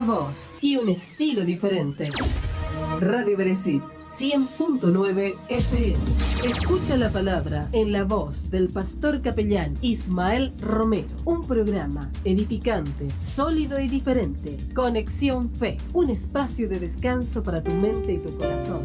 voz y un estilo diferente. Radio Beresit 100.9 FM. Escucha la palabra en la voz del pastor capellán Ismael Romero. Un programa edificante, sólido y diferente. Conexión Fe. Un espacio de descanso para tu mente y tu corazón.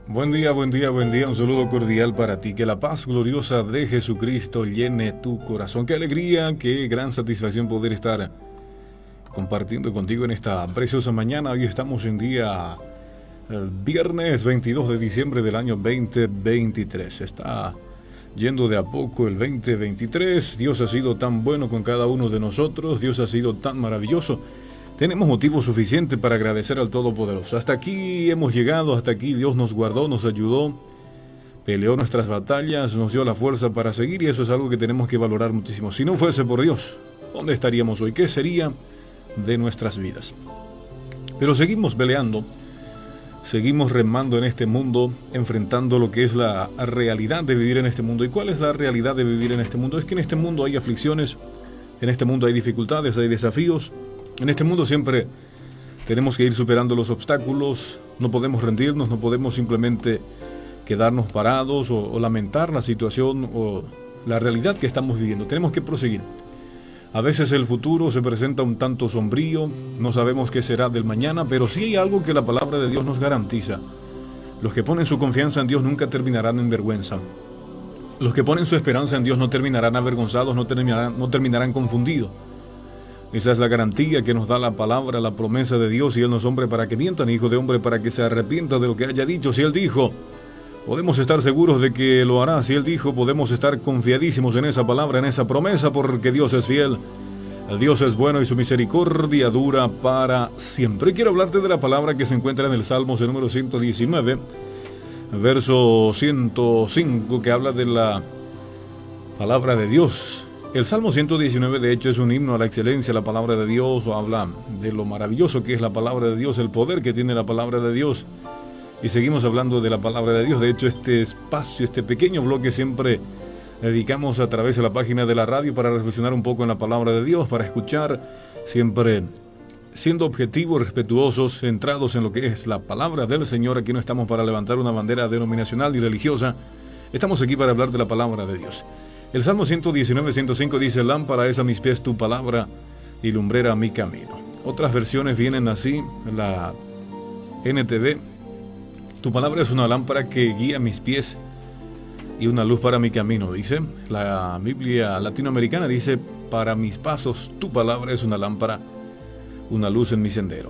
Buen día, buen día, buen día. Un saludo cordial para ti. Que la paz gloriosa de Jesucristo llene tu corazón. Qué alegría, qué gran satisfacción poder estar compartiendo contigo en esta preciosa mañana. Hoy estamos en día viernes 22 de diciembre del año 2023. Está yendo de a poco el 2023. Dios ha sido tan bueno con cada uno de nosotros. Dios ha sido tan maravilloso. Tenemos motivo suficiente para agradecer al Todopoderoso. Hasta aquí hemos llegado, hasta aquí Dios nos guardó, nos ayudó, peleó nuestras batallas, nos dio la fuerza para seguir, y eso es algo que tenemos que valorar muchísimo. Si no fuese por Dios, ¿dónde estaríamos hoy? ¿Qué sería de nuestras vidas? Pero seguimos peleando, seguimos remando en este mundo, enfrentando lo que es la realidad de vivir en este mundo. ¿Y cuál es la realidad de vivir en este mundo? Es que en este mundo hay aflicciones, en este mundo hay dificultades, hay desafíos. En este mundo siempre tenemos que ir superando los obstáculos, no podemos rendirnos, no podemos simplemente quedarnos parados o lamentar la situación o la realidad que estamos viviendo. Tenemos que proseguir. A veces el futuro se presenta un tanto sombrío, no sabemos qué será del mañana, pero sí hay algo que la palabra de Dios nos garantiza. Los que ponen su confianza en Dios nunca terminarán en vergüenza. Los que ponen su esperanza en Dios no terminarán avergonzados, no terminarán confundidos. Esa es la garantía que nos da la palabra, la promesa de Dios. Y Él no es hombre para que mienta, ni hijo de hombre para que se arrepienta de lo que haya dicho. Si Él dijo, podemos estar seguros de que lo hará. Si Él dijo, podemos estar confiadísimos en esa palabra, en esa promesa, porque Dios es fiel. El Dios es bueno y su misericordia dura para siempre. Quiero hablarte de la palabra que se encuentra en el Salmos el número 119, verso 105, que habla de la palabra de Dios. El Salmo 119, de hecho, es un himno a la excelencia, la palabra de Dios, o habla de lo maravilloso que es la palabra de Dios, el poder que tiene la palabra de Dios. Y seguimos hablando de la palabra de Dios. De hecho, este espacio, este pequeño bloque siempre dedicamos a través de la página de la radio para reflexionar un poco en la palabra de Dios, para escuchar, siempre siendo objetivos, respetuosos, centrados en lo que es la palabra del Señor. Aquí no estamos para levantar una bandera denominacional ni religiosa, estamos aquí para hablar de la palabra de Dios. El Salmo 119, 105 dice: lámpara es a mis pies tu palabra y lumbrera a mi camino. Otras versiones vienen así, la NTV: tu palabra es una lámpara que guía mis pies y una luz para mi camino, dice. La Biblia latinoamericana dice: para mis pasos tu palabra es una lámpara, una luz en mi sendero.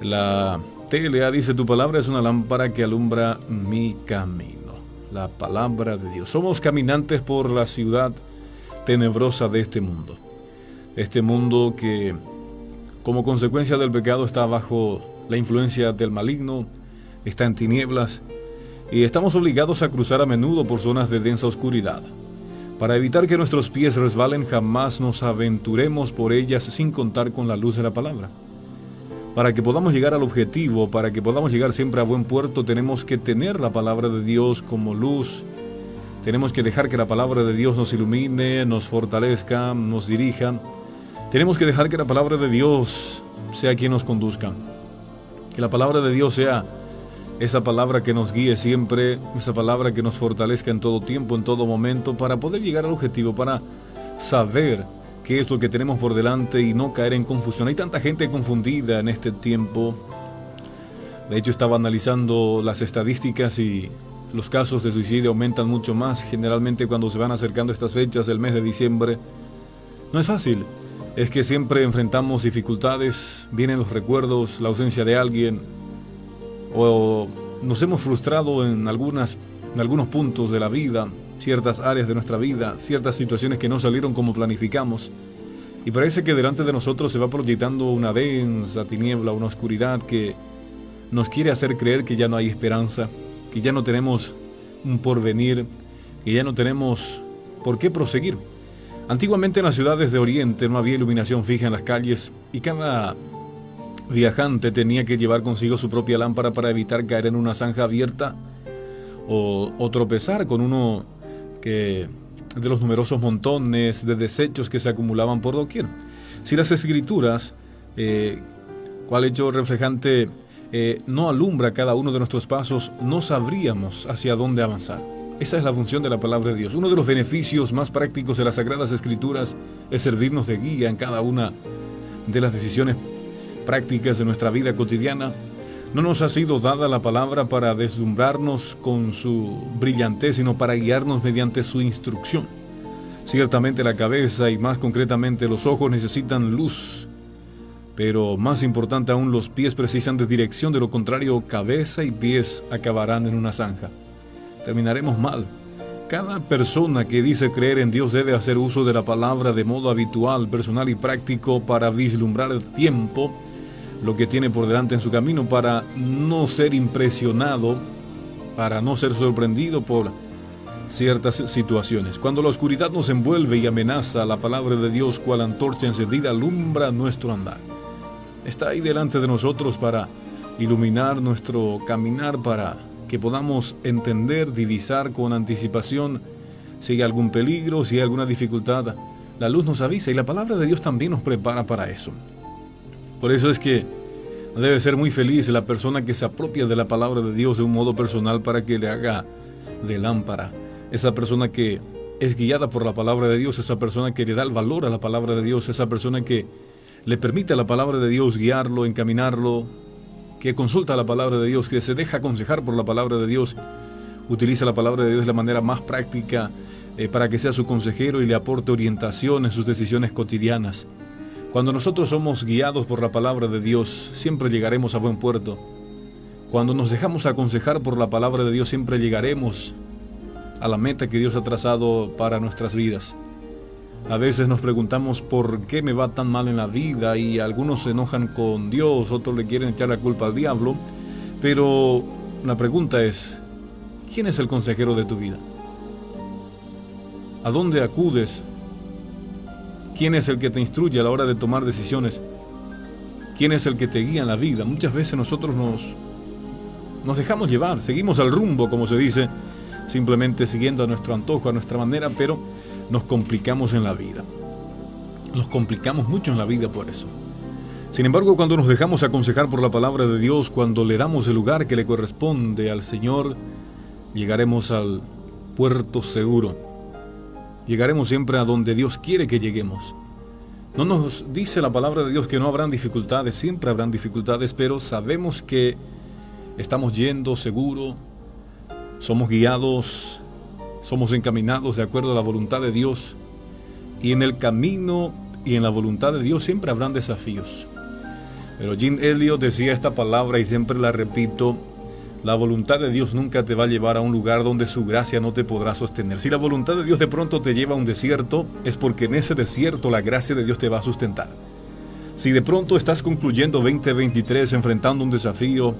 La TLA dice: tu palabra es una lámpara que alumbra mi camino. La palabra de Dios. Somos caminantes por la ciudad tenebrosa de este mundo. Este mundo que, como consecuencia del pecado, está bajo la influencia del maligno, está en tinieblas, y estamos obligados a cruzar a menudo por zonas de densa oscuridad. Para evitar que nuestros pies resbalen, jamás nos aventuremos por ellas sin contar con la luz de la palabra. Para que podamos llegar al objetivo, para que podamos llegar siempre a buen puerto, tenemos que tener la palabra de Dios como luz. Tenemos que dejar que la palabra de Dios nos ilumine, nos fortalezca, nos dirija. Tenemos que dejar que la palabra de Dios sea quien nos conduzca. Que la palabra de Dios sea esa palabra que nos guíe siempre, esa palabra que nos fortalezca en todo tiempo, en todo momento, para poder llegar al objetivo, para saber qué es lo que tenemos por delante y no caer en confusión. Hay tanta gente confundida en este tiempo. De hecho, estaba analizando las estadísticas y los casos de suicidio aumentan mucho más, generalmente cuando se van acercando estas fechas del mes de diciembre. No es fácil, es que siempre enfrentamos dificultades, vienen los recuerdos, la ausencia de alguien, o nos hemos frustrado en algunos puntos de la vida, ciertas áreas de nuestra vida, ciertas situaciones que no salieron como planificamos, y parece que delante de nosotros se va proyectando una densa tiniebla, una oscuridad que nos quiere hacer creer que ya no hay esperanza, que ya no tenemos un porvenir, que ya no tenemos por qué proseguir. Antiguamente en las ciudades de Oriente no había iluminación fija en las calles y cada viajante tenía que llevar consigo su propia lámpara para evitar caer en una zanja abierta o tropezar con uno que de los numerosos montones de desechos que se acumulaban por doquier. Si las Escrituras, cual hecho reflejante, no alumbra cada uno de nuestros pasos, no sabríamos hacia dónde avanzar. Esa es la función de la palabra de Dios. Uno de los beneficios más prácticos de las Sagradas Escrituras es servirnos de guía en cada una de las decisiones prácticas de nuestra vida cotidiana. No nos ha sido dada la palabra para deslumbrarnos con su brillantez, sino para guiarnos mediante su instrucción. Ciertamente la cabeza y más concretamente los ojos necesitan luz, pero más importante aún, los pies precisan de dirección. De lo contrario, cabeza y pies acabarán en una zanja. Terminaremos mal. Cada persona que dice creer en Dios debe hacer uso de la palabra de modo habitual, personal y práctico para vislumbrar el tiempo, lo que tiene por delante en su camino, para no ser impresionado, para no ser sorprendido por ciertas situaciones. Cuando la oscuridad nos envuelve y amenaza, la palabra de Dios, cual antorcha encendida, alumbra nuestro andar. Está ahí delante de nosotros para iluminar nuestro caminar, para que podamos entender, divisar con anticipación si hay algún peligro, si hay alguna dificultad. La luz nos avisa y la palabra de Dios también nos prepara para eso. Por eso es que debe ser muy feliz la persona que se apropia de la palabra de Dios de un modo personal para que le haga de lámpara. Esa persona que es guiada por la palabra de Dios, esa persona que le da el valor a la palabra de Dios, esa persona que le permite a la palabra de Dios guiarlo, encaminarlo, que consulta la palabra de Dios, que se deja aconsejar por la palabra de Dios, utiliza la palabra de Dios de la manera más práctica para que sea su consejero y le aporte orientación en sus decisiones cotidianas. Cuando nosotros somos guiados por la palabra de Dios, siempre llegaremos a buen puerto. Cuando nos dejamos aconsejar por la palabra de Dios, siempre llegaremos a la meta que Dios ha trazado para nuestras vidas. A veces nos preguntamos por qué me va tan mal en la vida, y algunos se enojan con Dios, otros le quieren echar la culpa al diablo, pero la pregunta es, ¿quién es el consejero de tu vida? ¿A dónde acudes? ¿Quién es el que te instruye a la hora de tomar decisiones? ¿Quién es el que te guía en la vida? Muchas veces nosotros nos dejamos llevar, seguimos al rumbo, como se dice, simplemente siguiendo a nuestro antojo, a nuestra manera, pero nos complicamos en la vida. Nos complicamos mucho en la vida por eso. Sin embargo, cuando nos dejamos aconsejar por la palabra de Dios, cuando le damos el lugar que le corresponde al Señor, llegaremos al puerto seguro. Llegaremos siempre a donde Dios quiere que lleguemos. No nos dice la palabra de Dios que no habrán dificultades, siempre habrán dificultades, pero sabemos que estamos yendo seguro, somos guiados, somos encaminados de acuerdo a la voluntad de Dios, y en el camino y en la voluntad de Dios siempre habrán desafíos. Pero Jim Elliot decía esta palabra y siempre la repito: la voluntad de Dios nunca te va a llevar a un lugar donde su gracia no te podrá sostener. Si la voluntad de Dios de pronto te lleva a un desierto, es porque en ese desierto la gracia de Dios te va a sustentar. Si de pronto estás concluyendo 2023 enfrentando un desafío,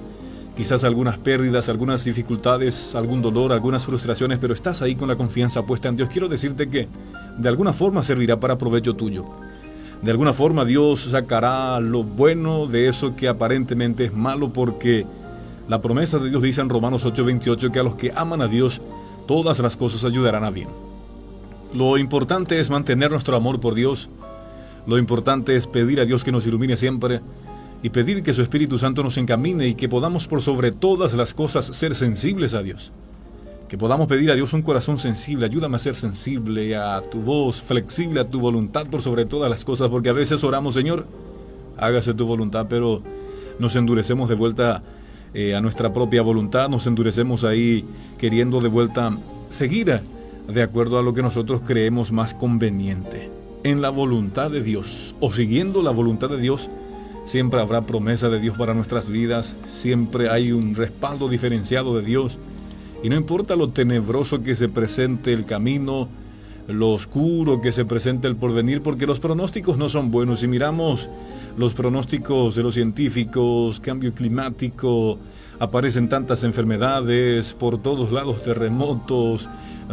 quizás algunas pérdidas, algunas dificultades, algún dolor, algunas frustraciones, pero estás ahí con la confianza puesta en Dios, quiero decirte que de alguna forma servirá para provecho tuyo. De alguna forma Dios sacará lo bueno de eso que aparentemente es malo, porque la promesa de Dios dice en Romanos 8:28 que a los que aman a Dios, todas las cosas ayudarán a bien. Lo importante es mantener nuestro amor por Dios. Lo importante es pedir a Dios que nos ilumine siempre y pedir que su Espíritu Santo nos encamine, y que podamos por sobre todas las cosas ser sensibles a Dios. Que podamos pedir a Dios un corazón sensible. Ayúdame a ser sensible a tu voz, flexible a tu voluntad por sobre todas las cosas, porque a veces oramos: Señor, hágase tu voluntad, pero nos endurecemos de vuelta a nuestra propia voluntad, nos endurecemos ahí queriendo de vuelta seguir de acuerdo a lo que nosotros creemos más conveniente. En la voluntad de Dios, o siguiendo la voluntad de Dios, siempre habrá promesa de Dios para nuestras vidas, siempre hay un respaldo diferenciado de Dios, y no importa lo tenebroso que se presente el camino, lo oscuro que se presente el porvenir, porque los pronósticos no son buenos. Si miramos los pronósticos de los científicos, cambio climático, aparecen tantas enfermedades por todos lados, terremotos,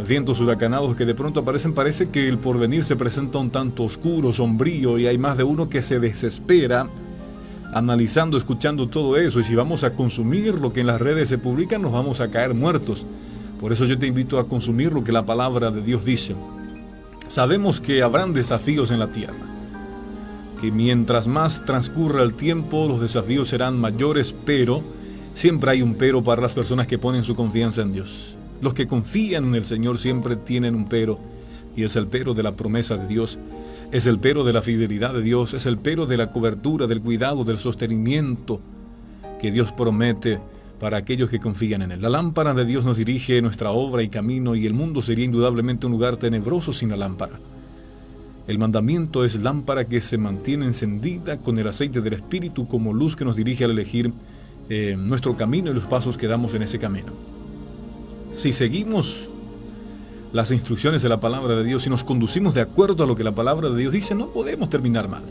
vientos huracanados que de pronto aparecen. Parece que el porvenir se presenta un tanto oscuro, sombrío, y hay más de uno que se desespera analizando, escuchando todo eso. Y si vamos a consumir lo que en las redes se publica, nos vamos a caer muertos. Por eso yo te invito a consumir lo que la palabra de Dios dice. Sabemos que habrán desafíos en la tierra, que mientras más transcurra el tiempo, los desafíos serán mayores, pero siempre hay un pero para las personas que ponen su confianza en Dios. Los que confían en el Señor siempre tienen un pero, y es el pero de la promesa de Dios, es el pero de la fidelidad de Dios, es el pero de la cobertura, del cuidado, del sostenimiento que Dios promete para aquellos que confían en Él. La lámpara de Dios nos dirige nuestra obra y camino, y el mundo sería indudablemente un lugar tenebroso sin la lámpara. El mandamiento es lámpara que se mantiene encendida con el aceite del Espíritu como luz que nos dirige al elegir nuestro camino y los pasos que damos en ese camino. Si seguimos las instrucciones de la palabra de Dios y nos conducimos de acuerdo a lo que la palabra de Dios dice, no podemos terminar mal.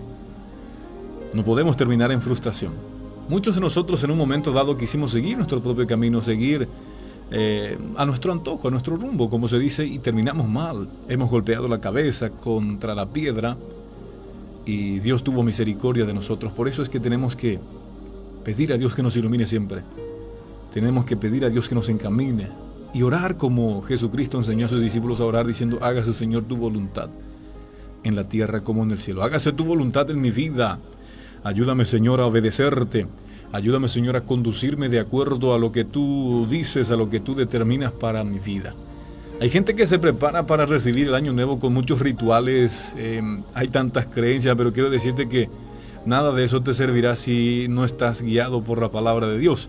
No podemos terminar en frustración. Muchos de nosotros en un momento dado quisimos seguir nuestro propio camino, seguir a nuestro antojo, a nuestro rumbo, como se dice, y terminamos mal. Hemos golpeado la cabeza contra la piedra y Dios tuvo misericordia de nosotros. Por eso es que tenemos que pedir a Dios que nos ilumine siempre. Tenemos que pedir a Dios que nos encamine y orar como Jesucristo enseñó a sus discípulos a orar, diciendo: hágase, Señor, tu voluntad en la tierra como en el cielo. Hágase tu voluntad en mi vida. Ayúdame, Señor, a obedecerte. Ayúdame, Señor, a conducirme de acuerdo a lo que tú dices, a lo que tú determinas para mi vida. Hay gente que se prepara para recibir el año nuevo con muchos rituales, hay tantas creencias, pero quiero decirte que nada de eso te servirá si no estás guiado por la palabra de Dios.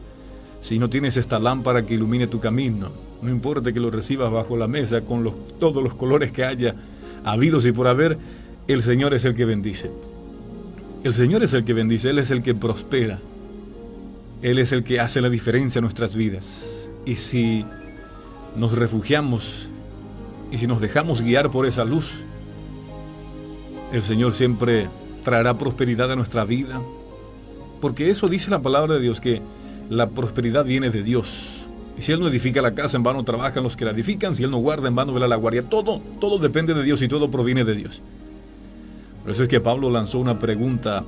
Si no tienes esta lámpara que ilumine tu camino, no importa que lo recibas bajo la mesa con todos los colores que haya habidos y por haber, el Señor es el que bendice. El Señor es el que bendice, Él es el que prospera. Él es el que hace la diferencia en nuestras vidas. Y si nos refugiamos y si nos dejamos guiar por esa luz, el Señor siempre traerá prosperidad a nuestra vida. Porque eso dice la palabra de Dios, que la prosperidad viene de Dios. Y si Él no edifica la casa, en vano trabajan los que la edifican. Si Él no guarda, en vano vela la guardia. Todo depende de Dios y todo proviene de Dios. Por eso es que Pablo lanzó una pregunta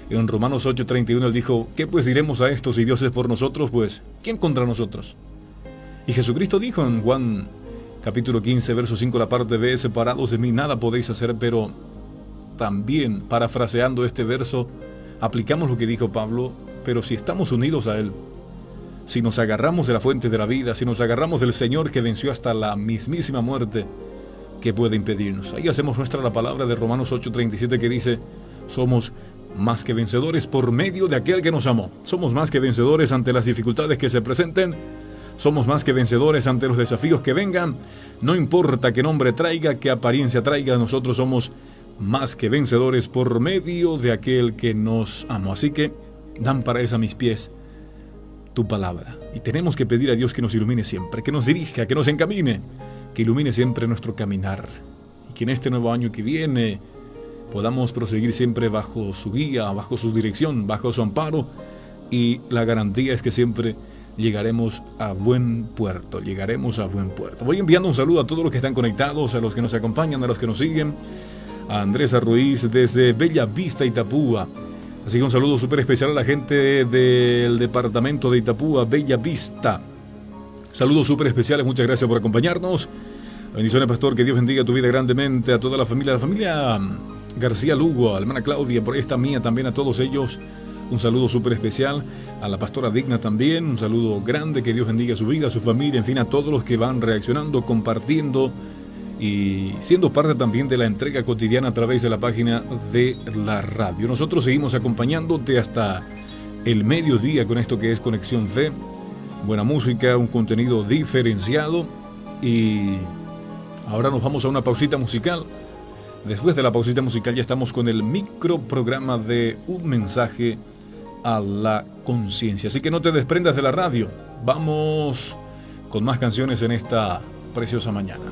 en Romanos 8:31. Él dijo: ¿qué pues diremos a esto? Si Dios es por nosotros, pues ¿quién contra nosotros? Y Jesucristo dijo en Juan capítulo 15, verso 5, la parte B: separados de mí nada podéis hacer. Pero también, parafraseando este verso, aplicamos lo que dijo Pablo: pero si estamos unidos a Él, si nos agarramos de la fuente de la vida, si nos agarramos del Señor que venció hasta la mismísima muerte, ¿qué puede impedirnos? Ahí hacemos nuestra la palabra de Romanos 8:37, que dice: somos más que vencedores por medio de aquel que nos amó. Somos más que vencedores ante las dificultades que se presenten. Somos más que vencedores ante los desafíos que vengan. No importa qué nombre traiga, qué apariencia traiga, nosotros somos más que vencedores por medio de aquel que nos amó. Así que, lámpara es a mis pies tu palabra. Y tenemos que pedir a Dios que nos ilumine siempre, que nos dirija, que nos encamine, que ilumine siempre nuestro caminar. Y que en este nuevo año que viene podamos proseguir siempre bajo su guía, bajo su dirección, bajo su amparo. Y la garantía es que siempre llegaremos a buen puerto, Voy enviando un saludo a todos los que están conectados, a los que nos acompañan, a los que nos siguen. A Andrés Ruiz desde Bella Vista, Itapúa. Así que un saludo súper especial a la gente del departamento de Itapúa, Bella Vista. Saludos súper especiales, muchas gracias por acompañarnos. Bendiciones, pastor, que Dios bendiga tu vida grandemente, a toda la familia García Lugo, a la hermana Claudia, por ahí está Mía también, a todos ellos. Un saludo súper especial a la pastora Digna también, un saludo grande, que Dios bendiga su vida, su familia, en fin, a todos los que van reaccionando, compartiendo y siendo parte también de la entrega cotidiana a través de la página de la radio. Nosotros seguimos acompañándote hasta el mediodía con esto que es Conexión Fe. Buena música, un contenido diferenciado, y ahora nos vamos a una pausita musical. Después de la pausita musical ya estamos con el microprograma de Un Mensaje a la Conciencia. Así que no te desprendas de la radio. Vamos con más canciones en esta preciosa mañana.